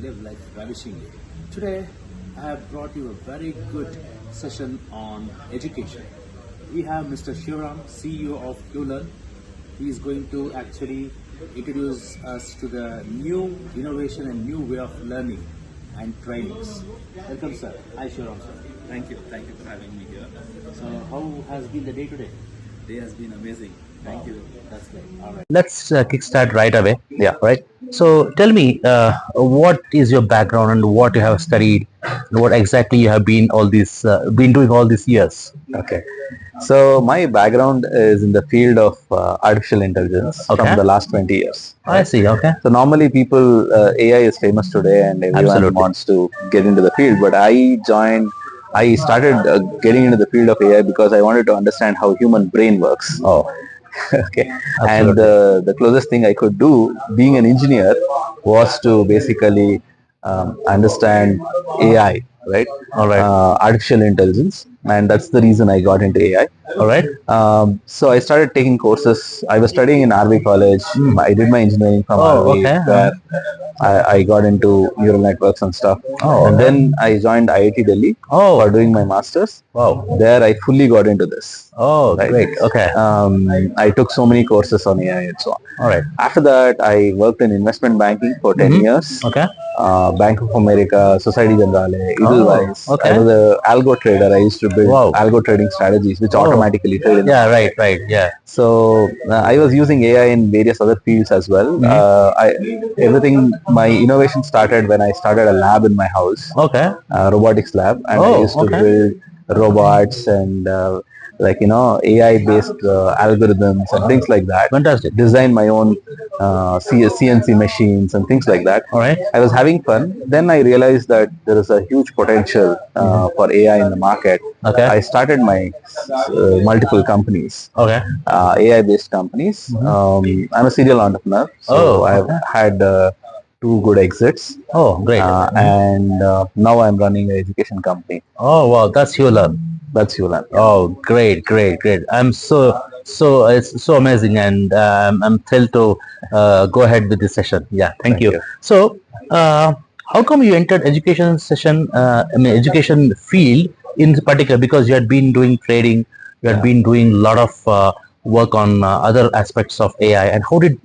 live life ravishingly. Today, I have brought you a very good session on education. We have Mr. Shivaram, CEO of Hue Learn. He is going to actually introduce us to the new innovation and new way of learning and trainings. Welcome, sir. Hi, Shivaram, sir. Thank you for having me here. So, how has been the day today? Day has been amazing. Thank you. That's great. All right. Let's kickstart right away. Yeah, right. So tell me, what is your background and what you have studied, and what exactly you have been doing all these years? Okay. So my background is in the field of artificial intelligence Okay. from the last 20 years. I see. Okay. So normally people, AI is famous today and everyone Absolutely. wants to get into the field. But I started getting into the field of AI because I wanted to understand how human brain works. Oh, Okay. And Absolutely. the closest thing I could do being an engineer was to basically understand AI, right? All right. Artificial intelligence. And that's the reason I got into AI. all right. So I started taking courses. I was studying in RV College. I did my engineering from Oh, RV, okay. where I got into neural networks and stuff. Oh, And okay. then I joined IIT Delhi Oh. for doing my masters. Wow. There I fully got into this. Oh, Right. great. Okay. I took so many courses on AI and so on. All right. After that, I worked in investment banking for 10 years. Okay. Bank of America, Society Generale, Edelweiss. okay. I was a algo trader. I used to build Wow. algo trading strategies which Oh. automatically trade in. Yeah. Right. Yeah. So I was using AI in various other fields as well. My innovation started when I started a lab in my house, Okay. robotics lab, and I Oh, used to okay. build robots and AI based algorithms and things like that. Fantastic. Design my own CNC machines and things like that. All right. I was having fun. Then I realized that there is a huge potential for AI in the market. Okay. I started my multiple companies, Okay. AI-based companies. I'm a serial entrepreneur, so Oh, I've okay. had two good exits, Oh, great. and now I'm running an education company. Oh, wow. That's Hue Learn. That's Hue Learn. Oh, great. I'm it's so amazing, and I'm thrilled to go ahead with this session. Yeah, thank you. you. So, how come you entered education education field in particular? Because you had been doing trading, you had been doing a lot of work on other aspects of AI, and how did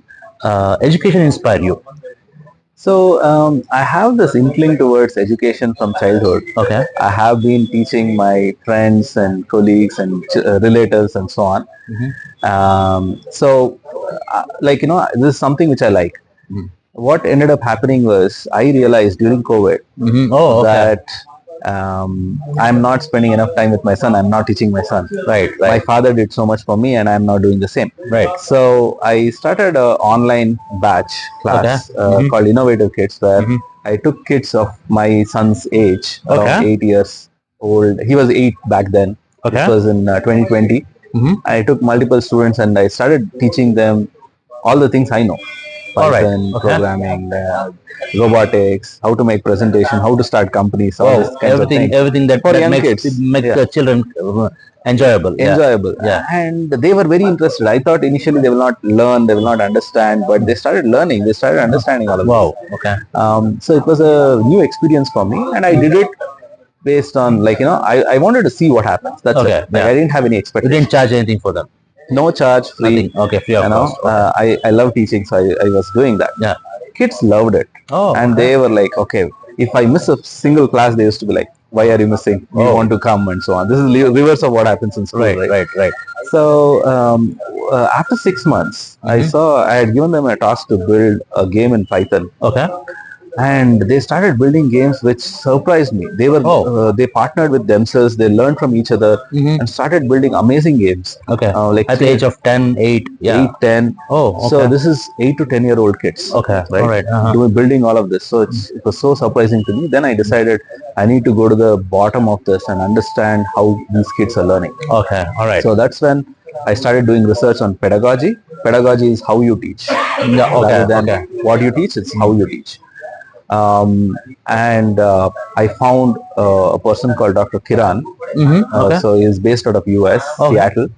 education inspire you? So I have this inkling towards education from childhood. Okay. I have been teaching my friends and colleagues and relatives and so on. This is something which I like. What ended up happening was I realized during COVID Oh, okay. that I'm not spending enough time with my son. I'm not teaching my son. Right. My father did so much for me, and I'm not doing the same. Right. So I started an online batch class called Innovative Kids, where I took kids of my son's age, around Okay. 8 years old. He was 8 back then. Okay. This was in 2020. I took multiple students and I started teaching them all the things I know. All right. Python, Okay. programming, robotics, how to make presentation, how to start companies, all this kinds of things. Everything that, For that young makes kids. make Yeah. children enjoyable. Yeah. Enjoyable. Yeah. And they were very interested. I thought initially they will not learn, they will not understand, but they started learning, they started understanding all of Wow. this. Okay. So it was a new experience for me, and I did it based on I wanted to see what happens. That's Okay, it. Like, yeah. I didn't have any You expectations. didn't charge anything for them. No charge, free. Nothing. Okay, free of cost. Okay. I love teaching, so I was doing that. Yeah. Kids loved it. Oh, And okay. they were like, okay, if I miss a single class, they used to be like, why are you missing? We Oh. want to come and so on. This is reverse of what happens in school, right? So after 6 months, I had given them a task to build a game in Python. Okay. And they started building games which surprised me. They partnered with themselves, they learned from each other and started building amazing games. Okay. Like At the age of 10, 8. Yeah. 8, 10. Oh, okay. So this is 8 to 10-year-old kids. Okay. Right? All right. Building all of this. So it was so surprising to me. Then I decided I need to go to the bottom of this and understand how these kids are learning. Okay. All right. So that's when I started doing research on pedagogy. Pedagogy is how you teach. Yeah, okay, Rather than okay. what you teach, it's how you teach. I found a person called Dr. Kiran. Okay. So he's based out of US, Okay. Seattle.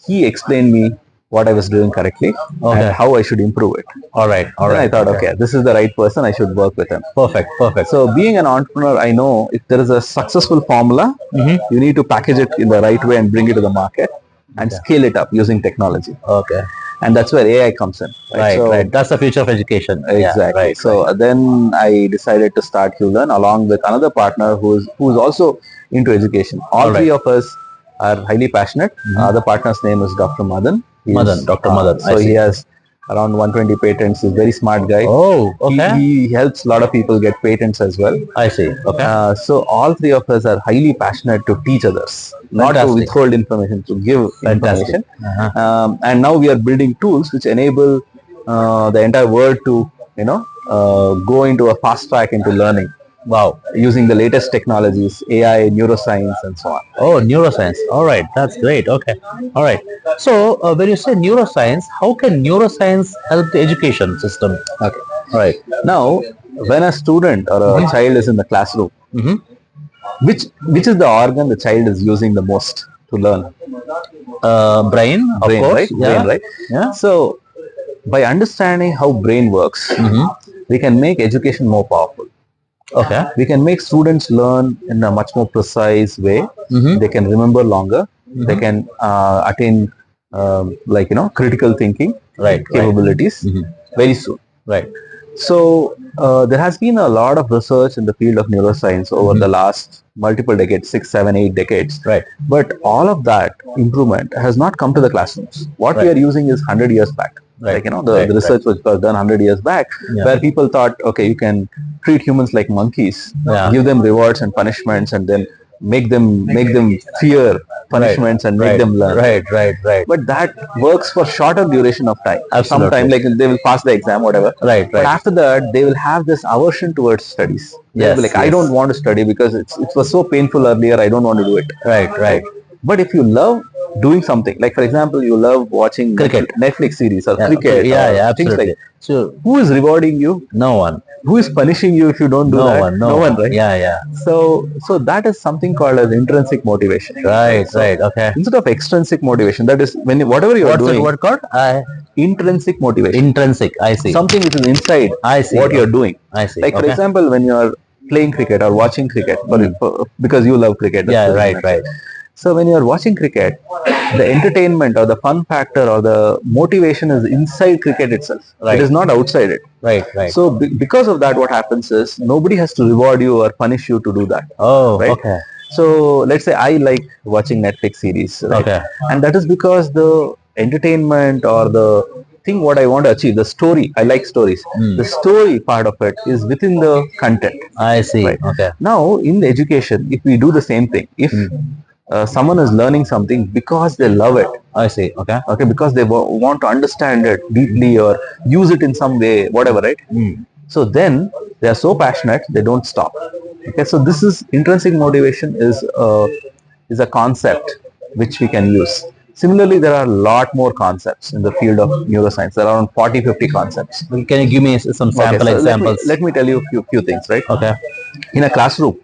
He explained me what I was doing correctly and how I should improve it. All right. Then I thought, okay, this is the right person. I should work with him. Perfect. Perfect. So being an entrepreneur, I know if there is a successful formula, you need to package it in the right way and bring it to the market and scale it up using technology. Okay. And that's where AI comes in. Right. So, Right. That's the future of education. exactly. Yeah, right. So then I decided to start Hue Learn along with another partner who's also into education. All three of us are highly passionate. The partner's name is Dr. Madan. Dr. Madan. So he has around 120 patents. He's a very smart guy. Oh, okay. He helps a lot of people get patents as well. I see. Okay. So all three of us are highly passionate to teach others, not to withhold information, to give information. And now we are building tools which enable the entire world to, go into a fast track into learning. Wow. Using the latest technologies, AI, neuroscience, and so on. Oh, neuroscience. All right. That's great. Okay. All right. So when you say neuroscience, how can neuroscience help the education system? Okay. All right. Now, when a student or a child is in the classroom, which is the organ the child is using the most to learn? Brain, of course. Right? Yeah. Brain, right? Yeah. So, by understanding how brain works, we can make education more powerful. Okay. We can make students learn in a much more precise way. They can remember longer. They can attain, critical thinking capabilities very soon. Right. So there has been a lot of research in the field of neuroscience over the last multiple decades, 6, 7, 8 decades. Right. But all of that improvement has not come to the classrooms. What we are using is 100 years back. Right. The research was done 100 years back, where people thought, okay, you can treat humans like monkeys, give them rewards and punishments, and then make them fear punishments and make them learn. Right. But that works for shorter duration of time. Absolutely. Sometime, like they will pass the exam, whatever. Right. But after that, they will have this aversion towards studies. They'll be like, I don't want to study because it was so painful earlier. I don't want to do it. Right. But if you love doing something, like for example, you love watching cricket, Netflix series or cricket, absolutely. things like that. So who is rewarding you? No one. Who is punishing you if you don't do that? No one, right? Yeah. So that is something called as intrinsic motivation. Right. Okay. Instead of extrinsic motivation, that is when whatever you are doing. What's the word called? Intrinsic motivation. Intrinsic. I see. Something which is inside. I see. What you are doing. I see. Like for example, when you are playing cricket or watching cricket, because you love cricket. Right. So when you are watching cricket, the entertainment or the fun factor or the motivation is inside cricket itself. It is not outside it. Right. So because of that, what happens is nobody has to reward you or punish you to do that. Oh, right? Okay. So let's say I like watching Netflix series. Right? Okay. And that is because the entertainment or the thing what I want to achieve, the story, I like stories. The story part of it is within the content. I see. Right? Okay. Now in the education, if we do the same thing, if someone is learning something because they love it. I see. Okay. Because they want to understand it deeply or use it in some way, whatever, right? So then they are so passionate, they don't stop. Okay, so this is intrinsic motivation is a concept which we can use. Similarly, there are a lot more concepts in the field of neuroscience. There are around 40-50 concepts. Can you give me some sample examples? Let me tell you a few things, right? Okay. In a classroom,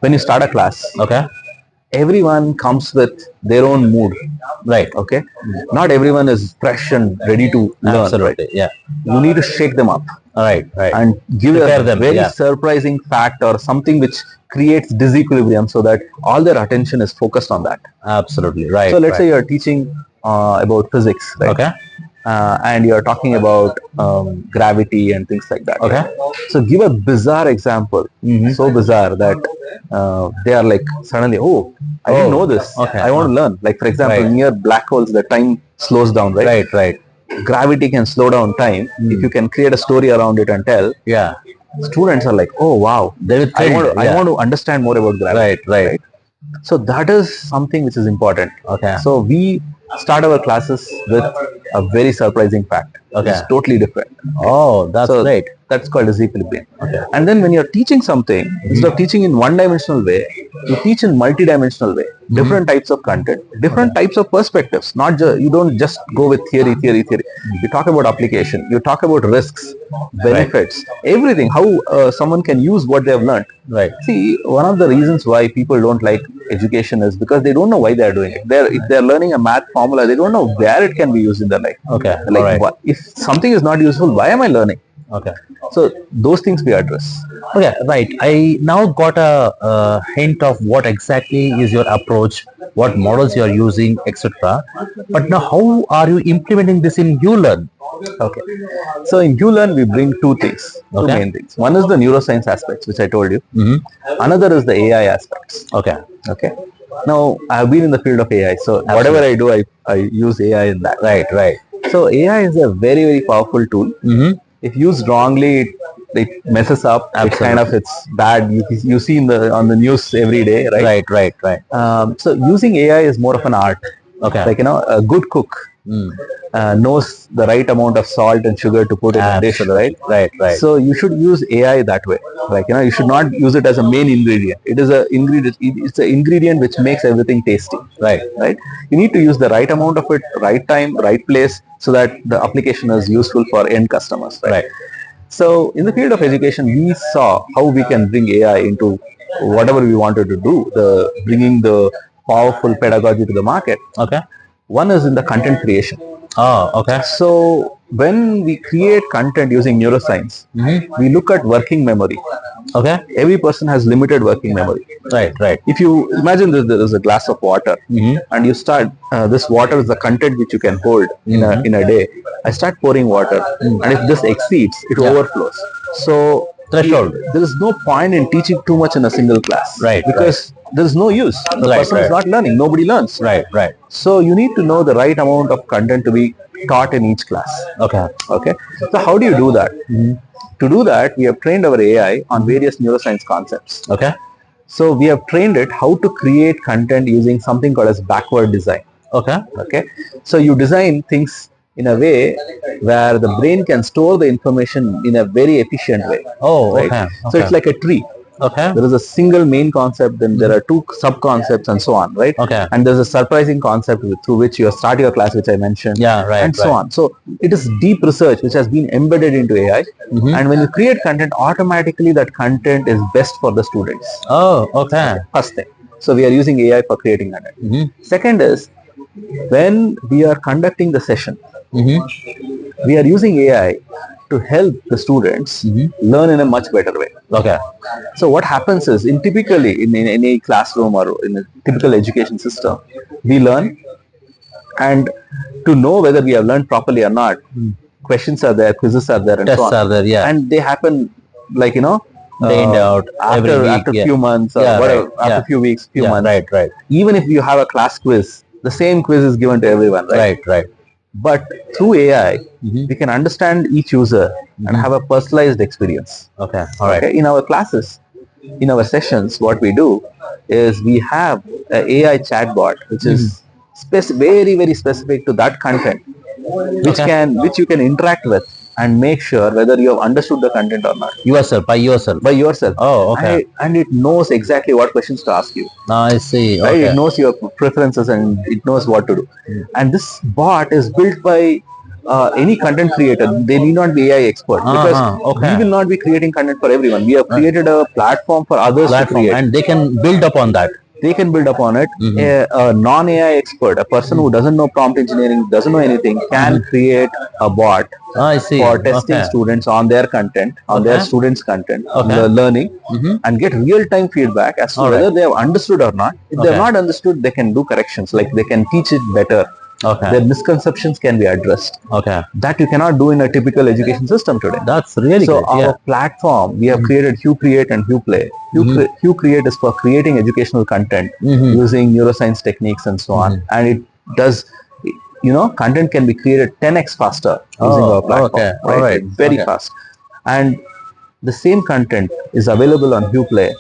when you start a class, Okay. everyone comes with their own mood. Right. Okay. Not everyone is fresh and ready to learn. Absolutely. Right? Yeah. You need to shake them up. Right. And give Prepare a them, very surprising fact or something which creates disequilibrium so that all their attention is focused on that. Absolutely. Right. So let's say you're teaching about physics, right? Okay. And you're talking about gravity and things like that. Okay. Right? So give a bizarre example, so bizarre that they are like suddenly, I didn't know this. Okay. I want to learn. Like for example, near black holes, the time slows down, right? Right. Gravity can slow down time if you can create a story around it and tell. Yeah. Students are like, oh wow, I want to understand more about gravity. Right. So that is something which is important. Okay. So we start our classes with a very surprising fact. Okay. It's totally different. Oh, that's great. That's called disequilibrium. Okay. And then when you're teaching something, instead of teaching in one-dimensional way, you teach in multi-dimensional way. Different types of content, different types of perspectives. Not just you don't just go with theory. You talk about application. You talk about risks, benefits, everything. How someone can use what they have learned. Right. See, one of the reasons why people don't like education is because they don't know why they are doing it. If they're learning a math formula, they don't know where it can be used in their life. Okay. Like, All right. if something is not useful, why am I learning? Okay. So those things we address. Okay, right. I now got a hint of what exactly is your approach, what models you are using, etc. But now, how are you implementing this in Hue Learn? Okay. So in Hue Learn, we bring two things, two Okay. main things. One is the neuroscience aspects, which I told you. Mm-hmm. Another is the AI aspects. Okay. Okay. Now, I've been in the field of AI, so whatever I do, I use AI in that. Right. Right. So AI is a very, very powerful tool. Mm-hmm. If used wrongly, it messes up. Absolutely. It's bad. You see on the news every day, right? Right. Right. Right. So using AI is more of an art. Okay. Like, a good cook knows the right amount of salt and sugar to put in a dish, right? Right. Right. So you should use AI that way. Like, you should not use it as a main ingredient. It is a ingredient. It's an ingredient which makes everything tasty. Right. Right. You need to use the right amount of it, right time, right place, so that the application is useful for end customers. Right. So in the field of education, we saw how we can bring AI into whatever we wanted to do, bringing the powerful pedagogy to the market. Okay. One is in the content creation. Oh. Okay. So when we create content using neuroscience, we look at working memory. Okay. Every person has limited working memory. Right. Right. If you imagine there is a glass of water, and you start, this water is the content which you can hold in a day. I start pouring water, and if this exceeds, it overflows. So Threshold. there is no point in teaching too much in a single class, Right, Because there is no use. The person is not learning. Nobody learns. Right. Right. So you need to know the right amount of content to be taught in each class. Okay. Okay. So how do you do that? To do that, we have trained our AI on various neuroscience concepts. Okay. So we have trained it how to create content using something called as backward design. Okay. Okay. So you design things in a way where the brain can store the information in a very efficient way. Oh. Right? Okay. So it's like a tree. Okay. There is a single main concept, then there are two sub-concepts and so on, right? Okay. And there's a surprising concept through which you start your class, which I mentioned. Yeah, right, and so on. So it is deep research which has been embedded into AI. And when you create content, automatically that content is best for the students. Oh. Okay. First thing. So we are using AI for creating content. Second is, when we are conducting the session, we are using AI to help the students learn in a much better way. Okay. So what happens is, typically in any classroom or in a typical education system, we learn, and to know whether we have learned properly or not, questions are there, quizzes are there, and Tests so on. are there, yeah. And they happen, like, Day in, day out, every week, after yeah. few months or Yeah, whatever, right, after yeah. few weeks, few Yeah, months. right, right. Even if you have a class quiz, the same quiz is given to everyone, right? Right, right. But through AI, we can understand each user and have a personalized experience. Okay. All right. Okay? In our classes, in our sessions, what we do is we have an AI chatbot, which is very, very specific to that content, which you can interact with and make sure whether you have understood the content or not. Yourself, by yourself. By yourself. Oh, okay. And it knows exactly what questions to ask you. I see. Right? Okay. It knows your preferences and it knows what to do. And this bot is built by any content creator. They need not be AI expert, because okay. we will not be creating content for everyone. We have created a platform for others to create. And they can build upon that. They can build upon it. A non-AI expert, a person who doesn't know prompt engineering, doesn't know anything, can create a bot I see. for testing students on their content, on their students' content, learning, and get real-time feedback as to whether they have understood or not. If they have not understood, they can do corrections, like they can teach it better. Okay. Their misconceptions can be addressed. Okay. That you cannot do in a typical education system today. That's really So good. our platform, we have created Hue Create and Hue Play. Hue Create is for creating educational content using neuroscience techniques and so on. And it does, content can be created 10x faster using our platform. Okay. All right. Very fast. And the same content is available on Hue Play,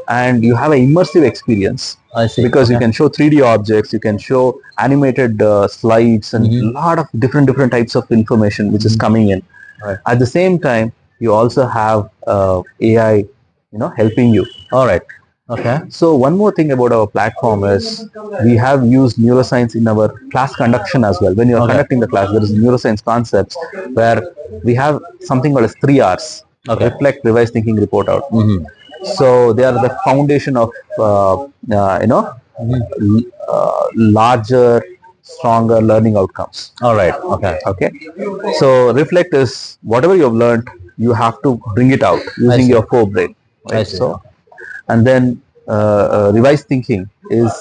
and you have an immersive experience. I see. Because you can show 3D objects, you can show animated slides, and a lot of different types of information which is coming in. Right. At the same time, you also have AI, helping you. All right. Okay. So one more thing about our platform is we have used neuroscience in our class conduction as well. When you are conducting the class, there is neuroscience concepts where we have something called as 3 R's. Okay. Reflect, revise, thinking, report out. So they are the foundation of larger stronger learning outcomes. All right. Okay. Okay, so reflect is whatever you have learned, you have to bring it out using see. your forebrain. I Right? see. So, and then revised thinking is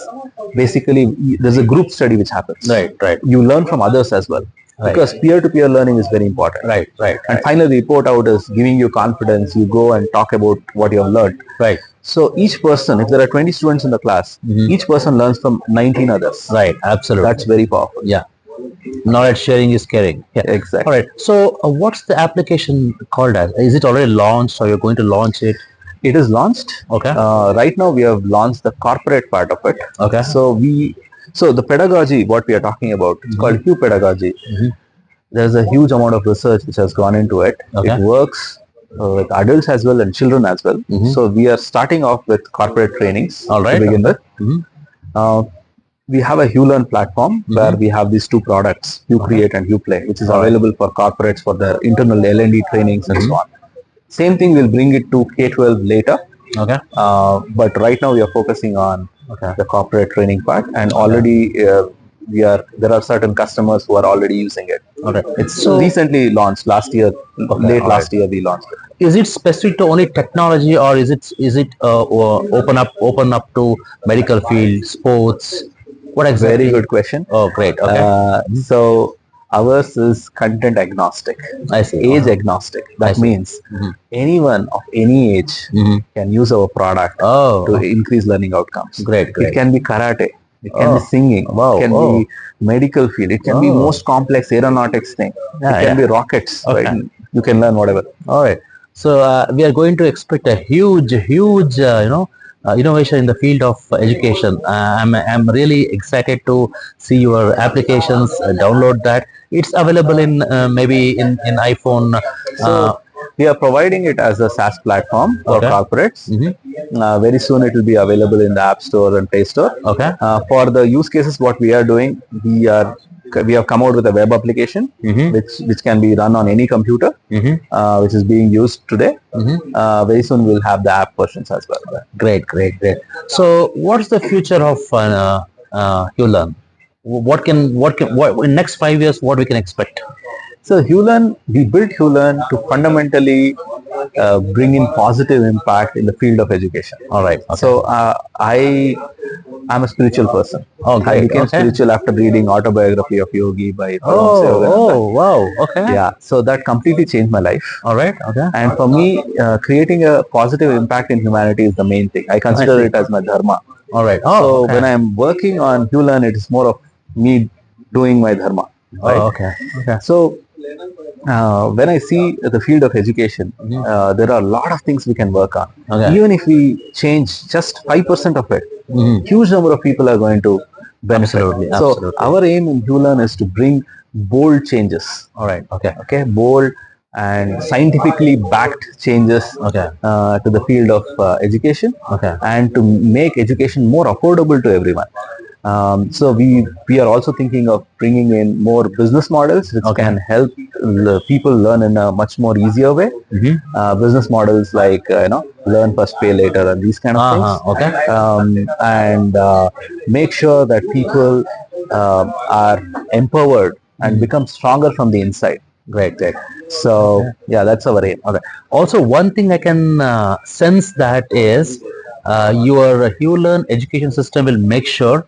basically there's a group study which happens. Right. Right. You learn from others as well. Right. Because peer-to-peer learning is very important. Right. Right. And Right. finally, report out is giving you confidence. You go and talk about what you have learned. Right. So each person, if there are 20 students in the class, each person learns from 19 others. Right. Absolutely. That's very powerful. Yeah. Knowledge sharing is caring. Yeah. Exactly. All right. So, what's the application called as? Is it already launched, or you're going to launch it? It is launched. Okay. Right now, we have launched the corporate part of it. Okay. So the pedagogy, what we are talking about, it's called Hue pedagogy. There's a huge amount of research which has gone into it. Okay. It works with adults as well and children as well. So we are starting off with corporate trainings All right. to begin with. We have a Hue Learn platform where we have these two products, Hue Create and Hue Play, which is available for corporates for their internal L&D trainings and so on. Same thing, we'll bring it to K-12 later. Okay. But right now we are focusing on the corporate training part, and already there are certain customers who are already using it. Okay. It's recently launched last year, last year we launched it. Is it specific to only technology, or is it open up to medical field, sports? What exactly? Very good question. Oh, great. Okay. So ours is content agnostic. I see. Age agnostic. That means anyone of any age can use our product to increase learning outcomes. Great. It can be karate. It can be singing. Wow. It can be medical field. It can be most complex aeronautics thing. It can be rockets. Okay. Right? You can learn whatever. All right. So we are going to expect a huge, innovation in the field of education. I'm really excited to see your applications. Download that. It's available in maybe in iPhone. So we are providing it as a SaaS platform for corporates. Very soon it will be available in the App Store and Play Store. Okay. For the use cases, what we are doing, we have come out with a web application which can be run on any computer, which is being used today. Very soon we'll have the app versions as well. Great. So, what's the future of Hue Learn? What in next 5 years? What we can expect? So Hue Learn, we built Hue Learn to fundamentally bring in positive impact in the field of education. All right. Okay. So I'm a spiritual person. Oh, great. I became spiritual after reading Autobiography of Yogi by wow. Okay. Yeah. So that completely changed my life. All right. Okay. And for me, creating a positive impact in humanity is the main thing. I consider it as my dharma. All right. So when I'm working on Hue Learn, it is more of me doing my dharma. Right? Oh, okay. So when I see the field of education, there are a lot of things we can work on. Okay. Even if we change just 5% of it, huge number of people are going to benefit. So our aim in Hue Learn is to bring bold changes. All right. Okay. Bold and scientifically backed changes to the field of education, and to make education more affordable to everyone. So we are also thinking of bringing in more business models which can help people learn in a much more easier way. Business models like learn first, pay later, and these kind of things. And make sure that people are empowered and become stronger from the inside. Great. So that's our aim. Okay. Also, one thing I can sense that is your Hue Learn education system will make sure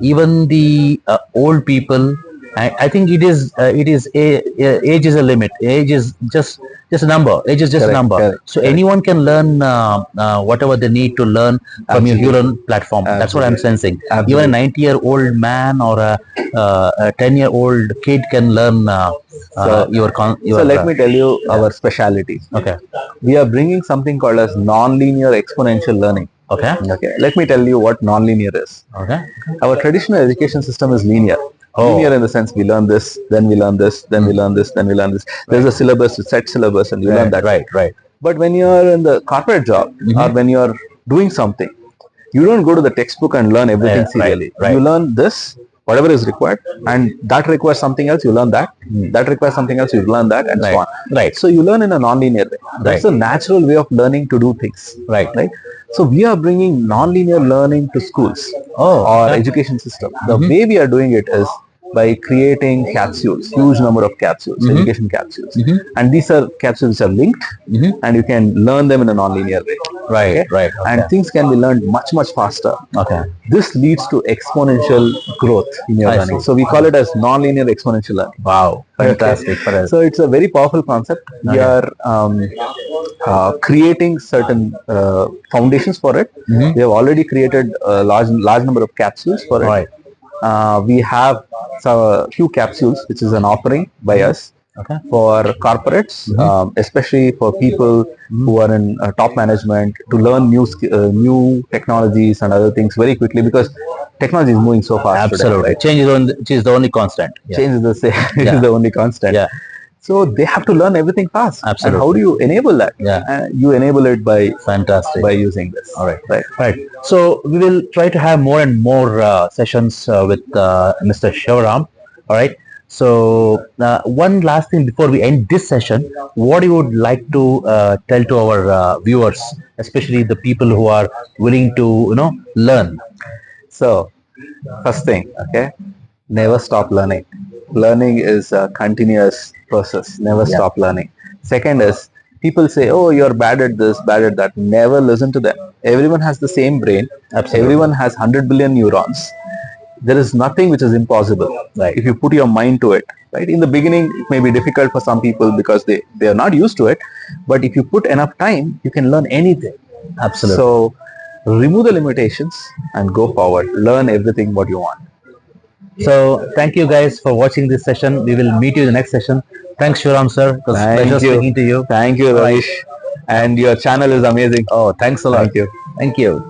even the old people. I think age is a limit. Age is just a number. Age is just a number. So anyone can learn whatever they need to learn from your Hue Learn platform. That's what I'm sensing. Even a 90-year-old man or a 10-year-old kid can learn your. So let me tell you our specialty. Okay. We are bringing something called as non-linear exponential learning. Okay. Let me tell you what non-linear is. Okay. Our traditional education system is linear. Linear in the sense we learn this, then we learn this, then we learn this, then we learn this. There's a syllabus, a set syllabus, and you learn that. Right. But when you're in the corporate job or when you're doing something, you don't go to the textbook and learn everything serially. Right. You learn this, whatever is required, and that requires something else, you learn that. That requires something else, you learn that, and so on. Right. So you learn in a non-linear way. That's the natural way of learning to do things. Right. Right. So we are bringing non-linear learning to schools or education system. The way we are doing it is by creating capsules, huge number of capsules, education capsules, and these are capsules which are linked, and you can learn them in a non-linear way. Right. Right. And things can be learned much faster. Okay. This leads to exponential growth in your learning. So we call it as non-linear exponential learning. Wow. Fantastic. So it's a very powerful concept. We are creating certain foundations for it. We have already created a large number of capsules for it. Right. We have Hue capsules, which is an offering by us for corporates, especially for people who are in top management, to learn new technologies and other things very quickly, because technology is moving so fast. Absolutely. Today, right? Change is the only constant. Change is the same. Is the only constant. Yeah. So they have to learn everything fast. Absolutely. And how do you enable that? You enable it by using this. All right. Right. So we will try to have more and more sessions with Mr. Shivaram. All right. So one last thing before we end this session, what you would like to tell to our viewers, especially the people who are willing to learn? So first thing, never stop learning. Learning is a continuous process. Never stop learning. Second is, people say, oh, you're bad at this, bad at that. Never listen to them. Everyone has the same brain. Absolutely. Everyone has 100 billion neurons. There is nothing which is impossible, if you put your mind to it. Right? In the beginning, it may be difficult for some people because they are not used to it. But if you put enough time, you can learn anything. Absolutely. So remove the limitations and go forward. Learn everything what you want. So thank you guys for watching this session. We will meet you in the next session. Thanks, Shivaram sir. It was a pleasure speaking to you. Thank you, Ravish. And your channel is amazing. Oh, thanks a lot. Thank you. Thank you.